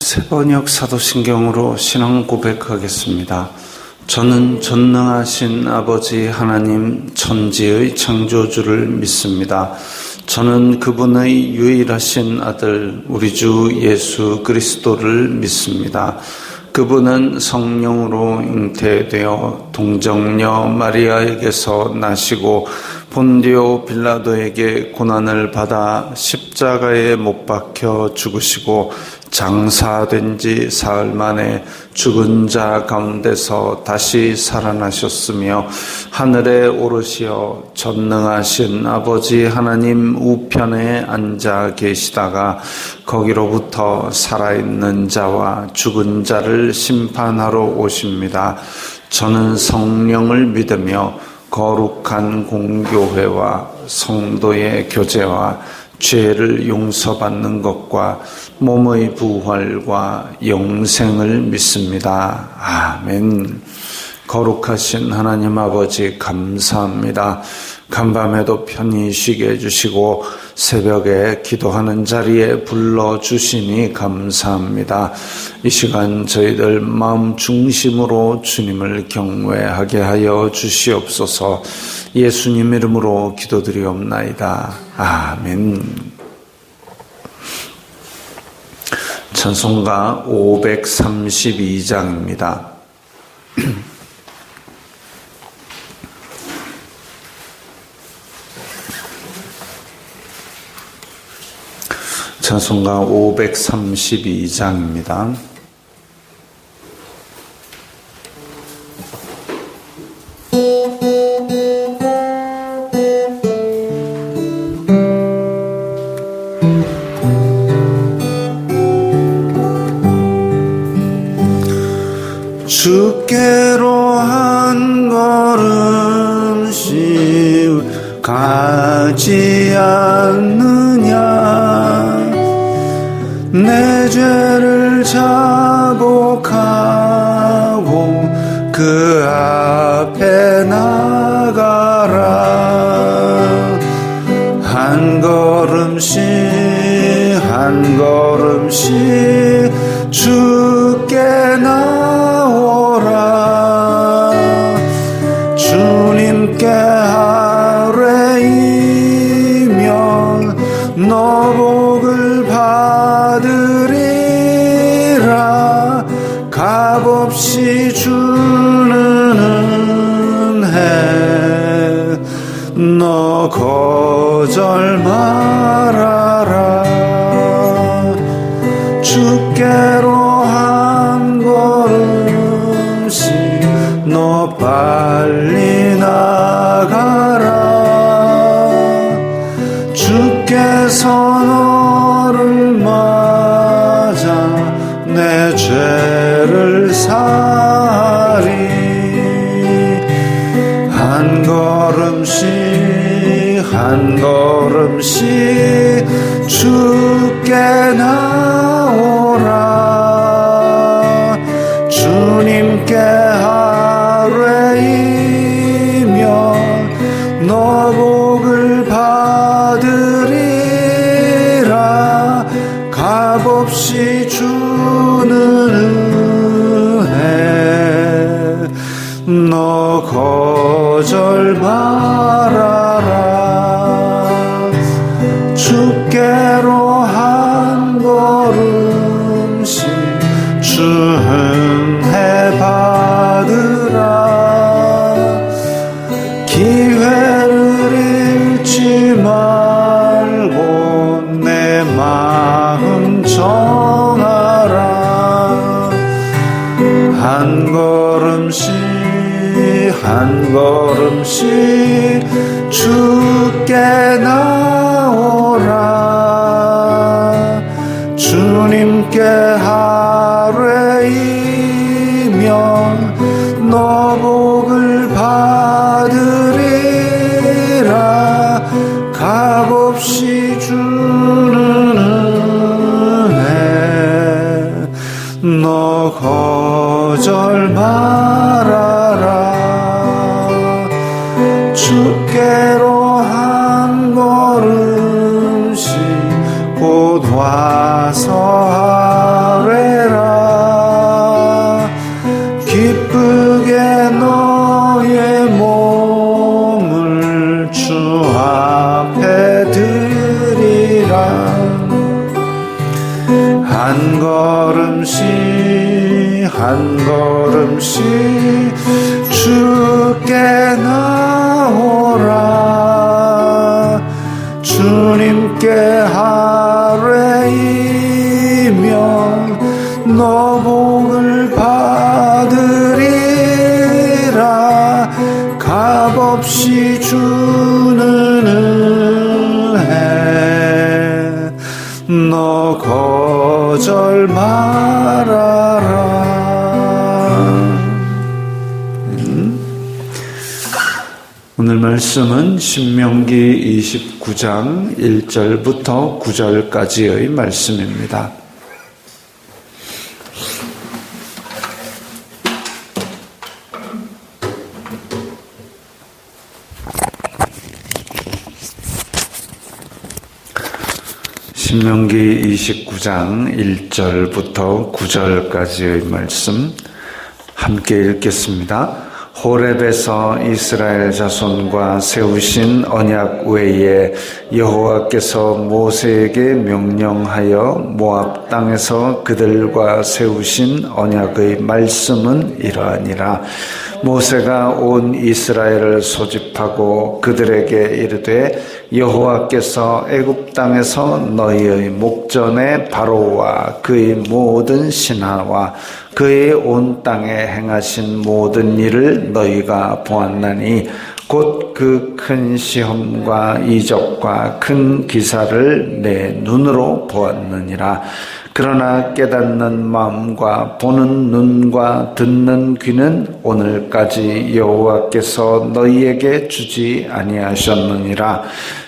새번역 사도신경으로 신앙 고백하겠습니다. 저는 전능하신 아버지 하나님 천지의 창조주를 믿습니다. 저는 그분의 유일하신 아들 우리 주 예수 그리스도를 믿습니다. 그분은 성령으로 잉태되어 동정녀 마리아에게서 나시고 본디오 빌라도에게 고난을 받아 십자가에 못 박혀 죽으시고 장사된 지 사흘 만에 죽은 자 가운데서 다시 살아나셨으며 하늘에 오르시어 전능하신 아버지 하나님 우편에 앉아 계시다가 거기로부터 살아있는 자와 죽은 자를 심판하러 오십니다. 저는 성령을 믿으며 거룩한 공교회와 성도의 교제와 죄를 용서받는 것과 몸의 부활과 영생을 믿습니다. 아멘. 거룩하신 하나님 아버지 감사합니다. 간밤에도 편히 쉬게 해주시고 새벽에 기도하는 자리에 불러주시니 감사합니다. 이 시간 저희들 마음 중심으로 주님을 경외하게 하여 주시옵소서. 예수님 이름으로 기도드리옵나이다. 아멘. 찬송가 532장입니다. 찬송가 532장입니다. 주께로 한 걸음씩 가지 않느냐 내 죄를 자복하고 그 앞에 나가라 한 걸음씩 한 걸음씩 주께 나오라 주님께 아뢰이면 너 복을 받으리라 값없이 주는 은혜 너 거절 말아라 주께로 한 걸음씩 너 빨리 나가라 주께서 너를 맞아 내 죄를 사리 한 걸음씩 한 걸음씩 주께 나오라 주님께 아뢰이면 너 복을 받으리라 값없이 주는 은혜 너 거절 말아라 주께로 한 걸음씩 주 은혜 받으라 기회를 잃지 말고 내 마음 정하라 한 걸음씩 한 걸음씩 주께 나오라 주님께 아뢰이면 너 복을 받으리라 값없이 주는 은혜 너 거절 말아라 주께로 한 걸음씩 곧 와서 아뢰 앞에 드리라. 한 걸음씩 한 걸음씩 주께 나오라. 주님께 하뢰이면 너 복을 받으리라. 값없이 주는 은혜 너 거절 말아라. 오늘 말씀은 신명기 29장 1절부터 9절까지의 말씀입니다. 신명기 29장 1절부터 9절까지의 말씀 함께 읽겠습니다. 호렙에서 이스라엘 자손과 세우신 언약 외에 여호와께서 모세에게 명령하여 모압 땅에서 그들과 세우신 언약의 말씀은 이러하니라. 모세가 온 이스라엘을 소집하고 그들에게 이르되 여호와께서 애굽 땅에서 너희의 목전에 바로와 그의 모든 신하와 그의 온 땅에 행하신 모든 일을 너희가 보았나니 곧 그 큰 시험과 이적과 큰 기사를 내 눈으로 보았느니라. 그러나 깨닫는 마음과 보는 눈과 듣는 귀는 오늘까지 여호와께서 너희에게 주지 아니하셨느니라.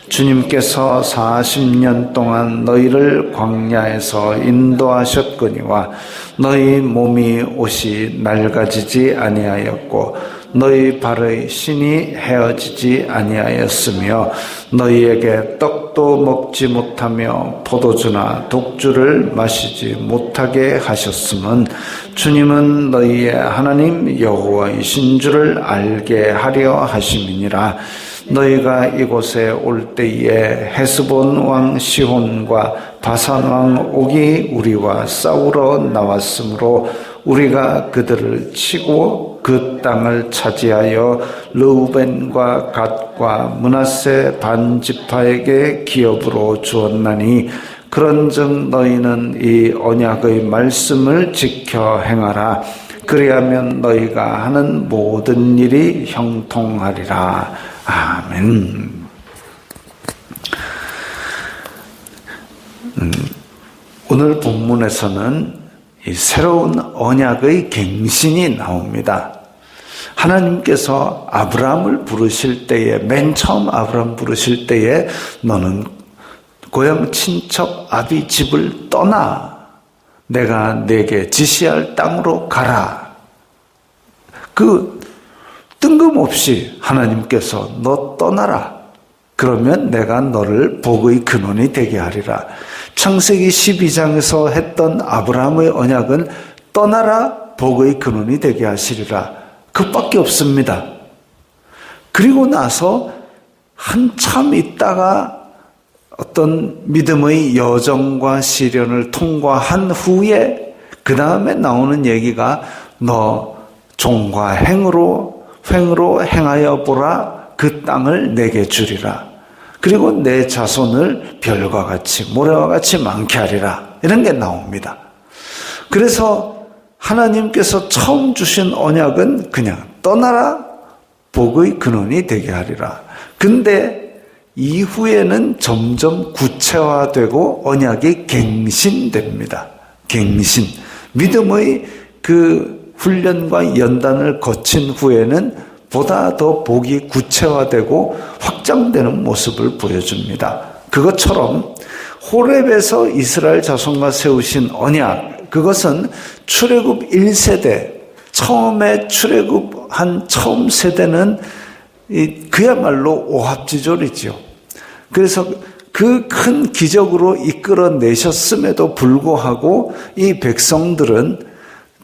주님께서 40년 동안 너희를 광야에서 인도하셨거니와 너희 몸이 옷이 낡아지지 아니하였고 너희 발의 신이 헤어지지 아니하였으며 너희에게 떡도 먹지 못하며 포도주나 독주를 마시지 못하게 하셨음은 주님은 너희의 하나님 여호와이신 줄을 알게 하려 하심이니라. 너희가 이곳에 올 때에 헤스본 왕 시혼과 바산 왕 옥이 우리와 싸우러 나왔으므로 우리가 그들을 치고 그 땅을 차지하여 르우벤과 갓과 므낫세 반지파에게 기업으로 주었나니 그런즉 너희는 이 언약의 말씀을 지켜 행하라. 그리하면 너희가 하는 모든 일이 형통하리라. 아멘. 오늘 본문에서는 이 새로운 언약의 갱신이 나옵니다. 하나님께서 아브라함을 부르실 때에, 맨 처음 아브라함 부르실 때에 너는 고향 친척 아비 집을 떠나 내가 내게 지시할 땅으로 가라. 그 뜬금없이 하나님께서 너 떠나라. 그러면 내가 너를 복의 근원이 되게 하리라. 창세기 12장에서 했던 아브라함의 언약은 떠나라 복의 근원이 되게 하시리라. 그밖에 없습니다. 그리고 나서 한참 있다가 어떤 믿음의 여정과 시련을 통과한 후에 그 다음에 나오는 얘기가 너 종과 횡으로 행하여 보라. 그 땅을 내게 주리라. 그리고 내 자손을 별과 같이 모래와 같이 많게 하리라. 이런 게 나옵니다. 그래서 하나님께서 처음 주신 언약은 그냥 떠나라 복의 근원이 되게 하리라. 근데 이후에는 점점 구체화되고 언약이 갱신됩니다. 갱신. 믿음의 그 훈련과 연단을 거친 후에는 보다 더 복이 구체화되고 확장되는 모습을 보여줍니다. 그것처럼 호렙에서 이스라엘 자손과 세우신 언약, 그것은 출애굽 1세대, 처음에 출애굽한 처음 세대는 그야말로 오합지졸이죠. 그래서 그 큰 기적으로 이끌어내셨음에도 불구하고 이 백성들은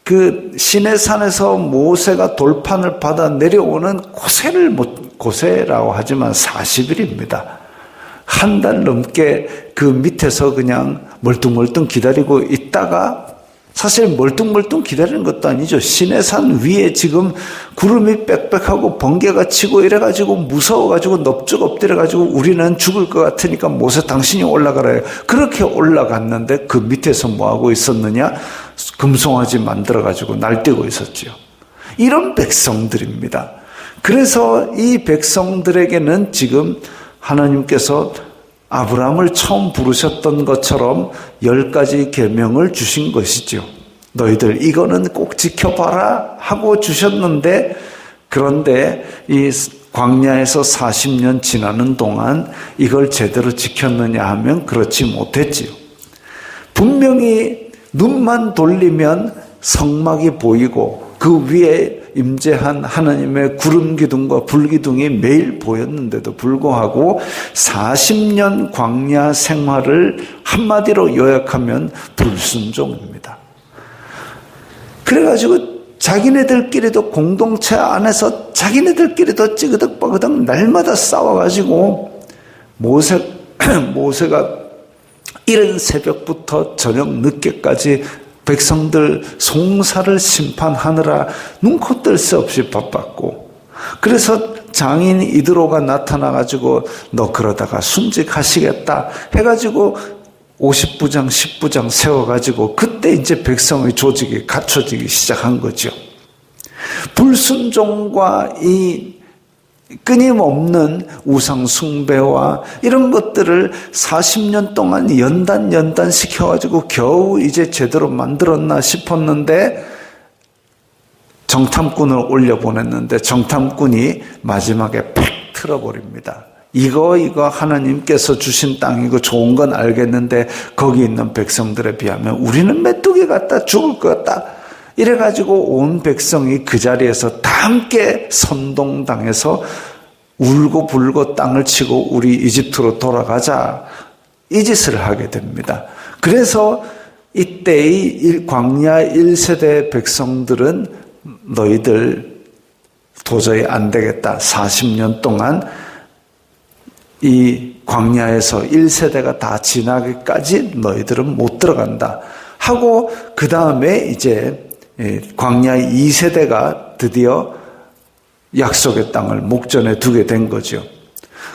그 시내산에서 모세가 돌판을 받아 내려오는 고세를 고세라고 하지만 40일입니다. 한 달 넘게 그 밑에서 그냥 멀뚱멀뚱 기다리고 있다가, 사실 멀뚱멀뚱 기다리는 것도 아니죠. 시내산 위에 지금 구름이 빽빽하고 번개가 치고 이래가지고 무서워가지고 넙죽 엎드려가지고 우리는 죽을 것 같으니까 모세 당신이 올라가라. 그렇게 올라갔는데 그 밑에서 뭐하고 있었느냐? 금송아지 만들어가지고 날뛰고 있었죠. 이런 백성들입니다. 그래서 이 백성들에게는 지금 하나님께서 아브라함을 처음 부르셨던 것처럼 10가지 계명을 주신 것이죠. 너희들 이거는 꼭 지켜봐라 하고 주셨는데, 그런데 이 광야에서 40년 지나는 동안 이걸 제대로 지켰느냐 하면 그렇지 못했지요. 분명히 눈만 돌리면 성막이 보이고 그 위에 임재한 하나님의 구름 기둥과 불 기둥이 매일 보였는데도 불구하고 40년 광야 생활을 한마디로 요약하면 불순종입니다. 그래가지고 자기네들끼리도 공동체 안에서 자기네들끼리도 찌그덕빠그덕 날마다 싸워가지고 모세가 이른 새벽부터 저녁 늦게까지 백성들 송사를 심판하느라 눈코 뜰 새 없이 바빴고, 그래서 장인 이드로가 나타나가지고 너 그러다가 순직하시겠다 해가지고 50부장 10부장 세워가지고 그때 이제 백성의 조직이 갖춰지기 시작한 거죠. 불순종과 이 끊임없는 우상 숭배와 이런 것들을 40년 동안 연단 시켜가지고 겨우 이제 제대로 만들었나 싶었는데, 정탐꾼을 올려보냈는데 정탐꾼이 마지막에 팍 틀어버립니다. 이거 하나님께서 주신 땅이고 좋은 건 알겠는데 거기 있는 백성들에 비하면 우리는 메뚜기 같다, 죽을 것 같다. 이래가지고 온 백성이 그 자리에서 다 함께 선동당해서 울고 불고 땅을 치고 우리 이집트로 돌아가자, 이 짓을 하게 됩니다. 그래서 이때의 광야 1세대 백성들은 너희들 도저히 안 되겠다. 40년 동안 이 광야에서 1세대가 다 지나기까지 너희들은 못 들어간다 하고, 그 다음에 이제 광야 2세대가 드디어 약속의 땅을 목전에 두게 된 거죠.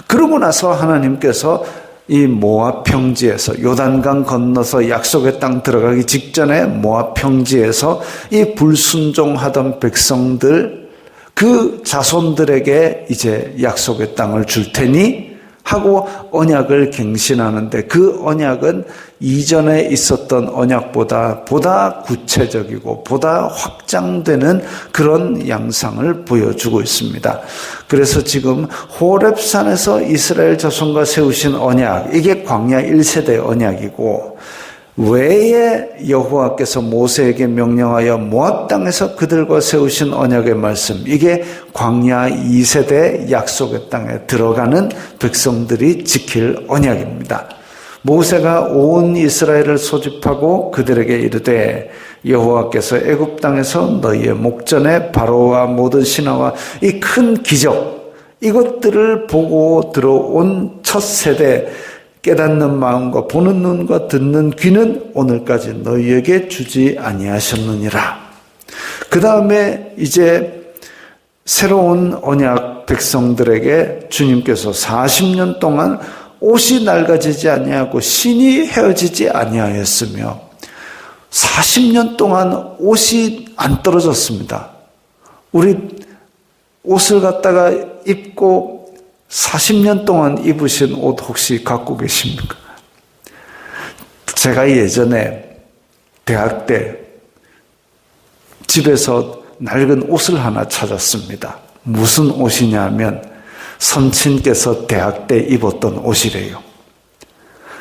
그러고 나서 하나님께서 이 모압 평지에서, 요단강 건너서 약속의 땅 들어가기 직전에 모압 평지에서 이 불순종하던 백성들, 그 자손들에게 이제 약속의 땅을 줄 테니 하고 언약을 갱신하는데, 그 언약은 이전에 있었던 언약보다 보다 구체적이고 보다 확장되는 그런 양상을 보여주고 있습니다. 그래서 지금 호렙산에서 이스라엘 자손과 세우신 언약, 이게 광야 1세대 언약이고, 외에 여호와께서 모세에게 명령하여 모압 땅에서 그들과 세우신 언약의 말씀, 이게 광야 2세대 약속의 땅에 들어가는 백성들이 지킬 언약입니다. 모세가 온 이스라엘을 소집하고 그들에게 이르되, 여호와께서 애굽 땅에서 너희의 목전에 바로와 모든 신하와 이 큰 기적, 이것들을 보고 들어온 첫 세대, 깨닫는 마음과 보는 눈과 듣는 귀는 오늘까지 너희에게 주지 아니하셨느니라. 그 다음에 이제 새로운 언약 백성들에게 주님께서 40년 동안 옷이 낡아지지 아니하고 신이 헤어지지 아니하였으며 40년 동안 옷이 안 떨어졌습니다. 우리 옷을 갖다가 입고 40년 동안 입으신 옷 혹시 갖고 계십니까? 제가 예전에 대학 때 집에서 낡은 옷을 하나 찾았습니다. 무슨 옷이냐면 선친께서 대학 때 입었던 옷이래요.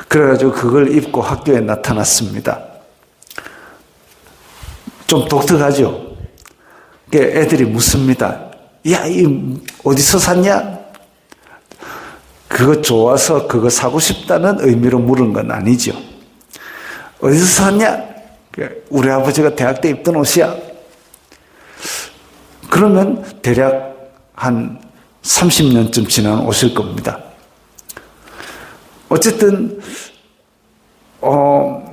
그래가지고 그걸 입고 학교에 나타났습니다. 좀 독특하죠? 애들이 묻습니다. 야, 이 어디서 샀냐? 그거 좋아서 그거 사고 싶다는 의미로 물은 건 아니죠. 어디서 샀냐? 우리 아버지가 대학 때 입던 옷이야. 그러면 대략 한 30년쯤 지나 오실 겁니다. 어쨌든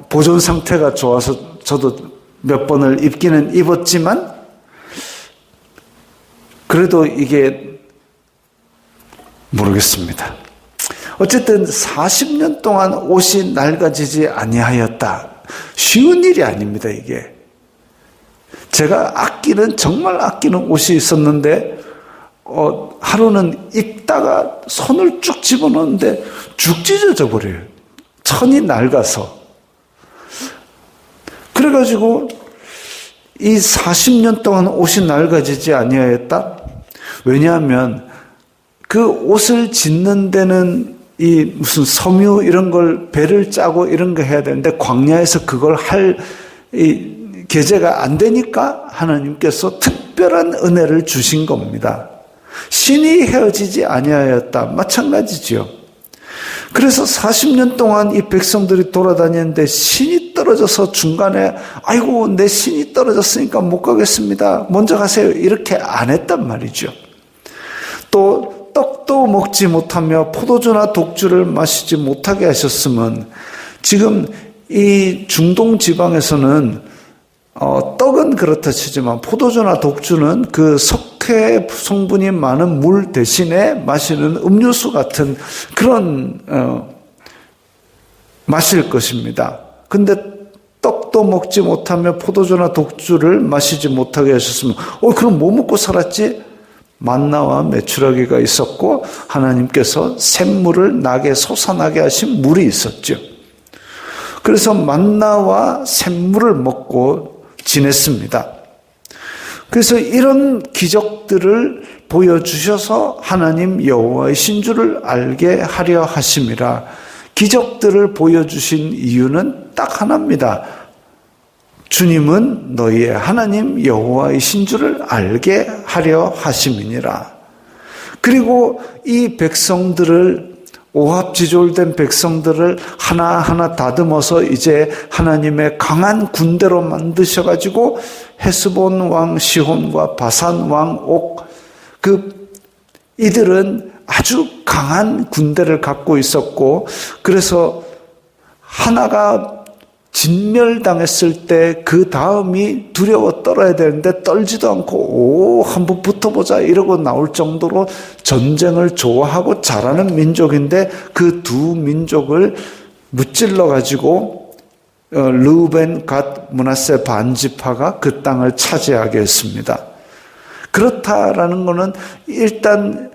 보존 상태가 좋아서 저도 몇 번을 입기는 입었지만 그래도 이게 모르겠습니다. 어쨌든 40년 동안 옷이 낡아지지 아니하였다. 쉬운 일이 아닙니다, 이게. 제가 정말 아끼는 옷이 있었는데 하루는 입다가 손을 쭉 집어넣는데 죽 찢어져 버려요. 천이 낡아서. 그래가지고 이 40년 동안 옷이 낡아지지 아니하였다. 왜냐하면 그 옷을 짓는 데는 이 무슨 섬유 이런 걸 배를 짜고 이런 거 해야 되는데 광야에서 그걸 할 이 계제가 안 되니까 하나님께서 특별한 은혜를 주신 겁니다. 신이 헤어지지 아니하였다. 마찬가지죠. 그래서 40년 동안 이 백성들이 돌아다녔는데 신이 떨어져서 중간에 아이고 내 신이 떨어졌으니까 못 가겠습니다. 먼저 가세요. 이렇게 안 했단 말이죠. 또 떡도 먹지 못하며 포도주나 독주를 마시지 못하게 하셨으면 지금 이 중동 지방에서는 떡은 그렇다 치지만 포도주나 독주는 그 석회 성분이 많은 물 대신에 마시는 음료수 같은 그런 맛일 것입니다. 근데 떡도 먹지 못하며 포도주나 독주를 마시지 못하게 하셨으면 그럼 뭐 먹고 살았지? 만나와 메추라기가 있었고 하나님께서 샘물을 나게 솟아나게 하신 물이 있었죠. 그래서 만나와 샘물을 먹고 지냈습니다. 그래서 이런 기적들을 보여주셔서 하나님 여호와이신 줄을 알게 하려 하심이라. 기적들을 보여주신 이유는 딱 하나입니다. 주님은 너희의 하나님 여호와이신 줄을 알게 하려 하심이니라. 그리고 이 백성들을 오합지졸된 백성들을 하나하나 다듬어서 이제 하나님의 강한 군대로 만드셔가지고 헤스본 왕 시혼과 바산 왕 옥 이들은 아주 강한 군대를 갖고 있었고 그래서 하나가 진멸당했을 때 그 다음이 두려워 떨어야 되는데 떨지도 않고 한번 붙어보자 이러고 나올 정도로 전쟁을 좋아하고 잘하는 민족인데 그 두 민족을 무찔러 가지고 르우벤, 갓, 므낫세 반지파가 그 땅을 차지하게 했습니다. 그렇다라는 것은 일단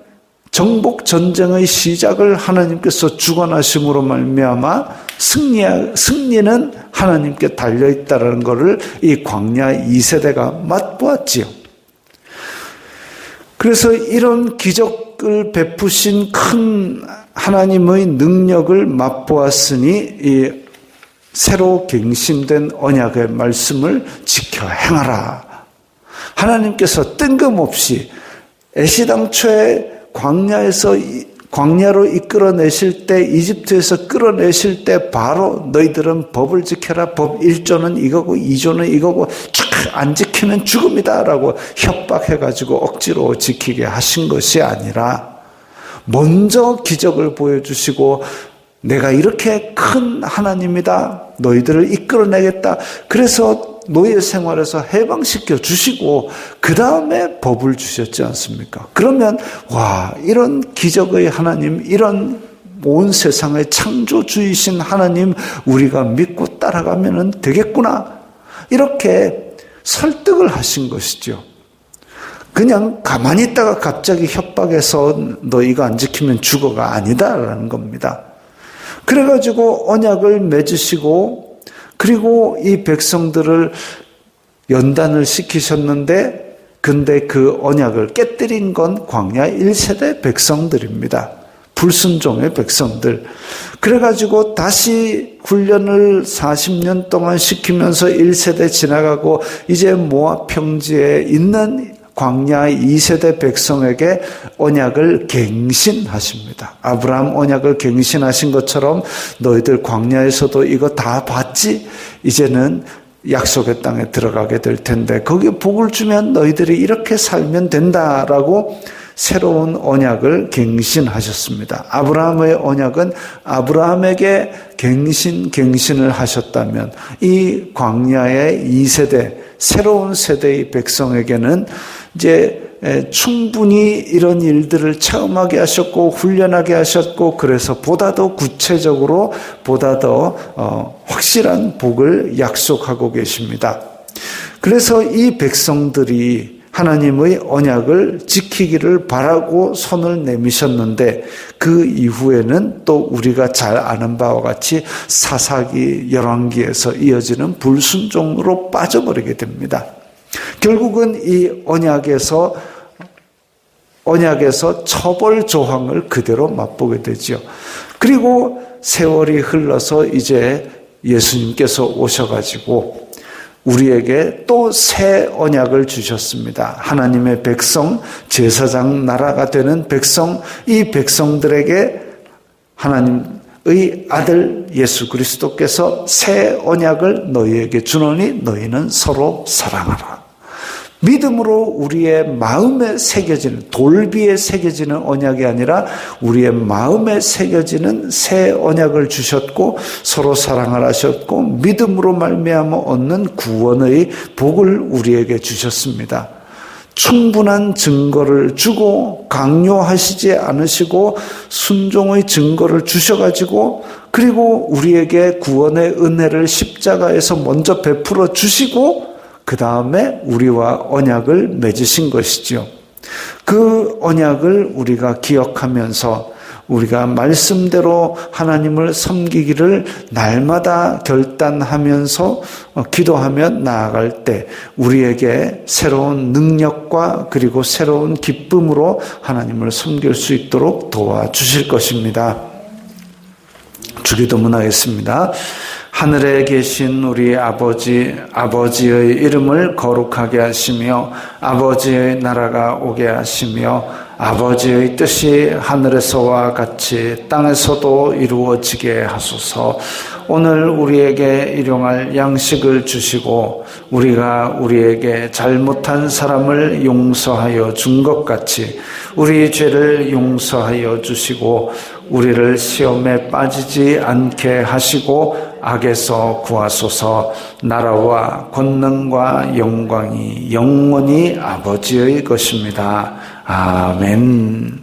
정복 전쟁의 시작을 하나님께서 주관하심으로 말미암아 승리는 하나님께 달려 있다라는 것을 이 광야 2세대가 맛보았지요. 그래서 이런 기적을 베푸신 큰 하나님의 능력을 맛보았으니 이 새로 갱신된 언약의 말씀을 지켜 행하라. 하나님께서 뜬금없이 애시당초에 광야로 이끌어내실 때 이집트에서 끌어내실 때 바로 너희들은 법을 지켜라. 법 1조는 이거고 2조는 이거고 쫙 안 지키면 죽음이다 라고 협박해가지고 억지로 지키게 하신 것이 아니라 먼저 기적을 보여주시고 내가 이렇게 큰 하나님이다. 너희들을 이끌어내겠다. 그래서 노예 생활에서 해방시켜 주시고 그 다음에 법을 주셨지 않습니까? 그러면 이런 기적의 하나님, 이런 온 세상의 창조주이신 하나님 우리가 믿고 따라가면 되겠구나. 이렇게 설득을 하신 것이죠. 그냥 가만히 있다가 갑자기 협박해서 너희가 안 지키면 죽어가 아니다라는 겁니다. 그래가지고 언약을 맺으시고 그리고 이 백성들을 연단을 시키셨는데 근데 그 언약을 깨뜨린 건 광야 1세대 백성들입니다. 불순종의 백성들. 그래가지고 다시 훈련을 40년 동안 시키면서 1세대 지나가고 이제 모압 평지에 있는 광야 2세대 백성에게 언약을 갱신하십니다. 아브라함 언약을 갱신하신 것처럼 너희들 광야에서도 이거 다 봤지? 이제는 약속의 땅에 들어가게 될 텐데 거기에 복을 주면 너희들이 이렇게 살면 된다라고 새로운 언약을 갱신하셨습니다. 아브라함의 언약은 아브라함에게 갱신을 하셨다면 이 광야의 2세대, 새로운 세대의 백성에게는 이제 충분히 이런 일들을 체험하게 하셨고 훈련하게 하셨고, 그래서 보다 더 구체적으로 보다 더 확실한 복을 약속하고 계십니다. 그래서 이 백성들이 하나님의 언약을 지키기를 바라고 손을 내미셨는데, 그 이후에는 또 우리가 잘 아는 바와 같이 사사기, 열왕기에서 이어지는 불순종으로 빠져버리게 됩니다. 결국은 이 언약에서 처벌 조항을 그대로 맛보게 되죠. 그리고 세월이 흘러서 이제 예수님께서 오셔가지고 우리에게 또 새 언약을 주셨습니다. 하나님의 백성, 제사장 나라가 되는 백성, 이 백성들에게 하나님의 아들 예수 그리스도께서 새 언약을 너희에게 주노니 너희는 서로 사랑하라. 믿음으로 우리의 마음에 새겨지는, 돌비에 새겨지는 언약이 아니라 우리의 마음에 새겨지는 새 언약을 주셨고, 서로 사랑을 하셨고, 믿음으로 말미암아 얻는 구원의 복을 우리에게 주셨습니다. 충분한 증거를 주고 강요하시지 않으시고 순종의 증거를 주셔가지고, 그리고 우리에게 구원의 은혜를 십자가에서 먼저 베풀어 주시고 그 다음에 우리와 언약을 맺으신 것이지요. 그 언약을 우리가 기억하면서 우리가 말씀대로 하나님을 섬기기를 날마다 결단하면서 기도하며 나아갈 때 우리에게 새로운 능력과 그리고 새로운 기쁨으로 하나님을 섬길 수 있도록 도와주실 것입니다. 주기도문 하겠습니다. 하늘에 계신 우리 아버지의 이름을 거룩하게 하시며 아버지의 나라가 오게 하시며 아버지의 뜻이 하늘에서와 같이 땅에서도 이루어지게 하소서. 오늘 우리에게 일용할 양식을 주시고 우리가 우리에게 잘못한 사람을 용서하여 준 것 같이 우리 죄를 용서하여 주시고 우리를 시험에 빠지지 않게 하시고 악에서 구하소서. 나라와 권능과 영광이 영원히 아버지의 것입니다. 아멘.